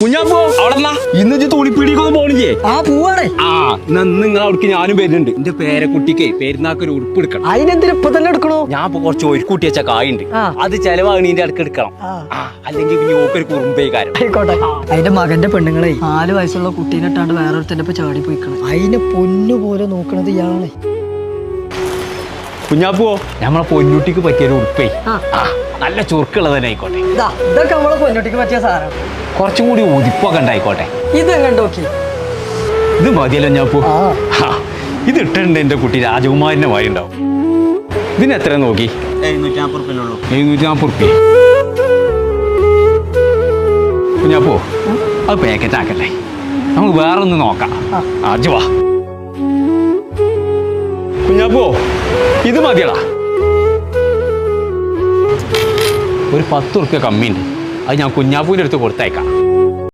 കുഞ്ഞാപ്പോ അവിടെ ഇന്ന് തുണിപ്പീടിക്കൊന്നും പോണില്ലേ? ആ പോവാണേ. നിങ്ങൾ അവിടേക്ക് ഞാനും വരുന്നുണ്ട്. എന്റെ പേരക്കുട്ടിക്ക് പെരുന്നാക്ക് ഒരു ഉടുപ്പ് എടുക്കണം. അതിനെന്തിനാ ഇപ്പൊ തന്നെ എടുക്കണോ? ഞാൻ ഇപ്പൊ കുറച്ച് ഒരുക്കൂട്ടി വെച്ച കായുണ്ട്, അത് ചെലവാകണീന്റെ അടുക്ക് എടുക്കണം. അല്ലെങ്കിൽ പിന്നെ ഓക്കൊരു കുറുമ്പേക്കാരം. ആയിക്കോട്ടെ. അതിന്റെ മകന്റെ പെണ്ണുങ്ങളെ 4 വയസ്സുള്ള കുട്ടീനെ ഇട്ടാണ്ട് വേറൊരുത്തന്റെ ഇപ്പൊ ചാടി പോയിക്കണം. അതിനെ പൊന്നു പോലെ നോക്കണത് ഇയാളാണ്. കുഞ്ഞാപ്പോ നമ്മളെ പൊന്നുട്ടിക്ക് പറ്റിയൊരു ഉടുപ്പേ നല്ല ചുരുക്കുള്ളത് തന്നെ ആയിക്കോട്ടെ. ഇതൊക്കെ നമ്മളെ പൊന്നുട്ടിക്ക് പറ്റിയ സാധനം. കുറച്ചും കൂടി ഉതിപ്പൊക്കെ ഉണ്ടായിക്കോട്ടെ. ഇതെങ്ങനെ നോക്കി? ഇത് മതിയല്ലോ കുഞ്ഞാപ്പോ. ഇത് ഇട്ടിട്ടുണ്ട് എന്റെ കുട്ടി രാജകുമാരിന്റെ മാതിരി ഉണ്ടാവും. ഇതിന് എത്ര നോക്കി? 740 കുഞ്ഞാപ്പോ അത് പാക്കറ്റ് ആക്കല്ലേ, നമുക്ക് വേറെ ഒന്ന് നോക്കാം. ആജു വാ കുഞ്ഞാപ്പോ, ഇത് മതിയടാ. ഒരു 10 ഉറുപ്പ്യ കമ്മിയുണ്ട്, അത് ഞാൻ കുഞ്ഞാപ്പൂവിൻ്റെ അടുത്ത് കൊടുത്തയക്കാം.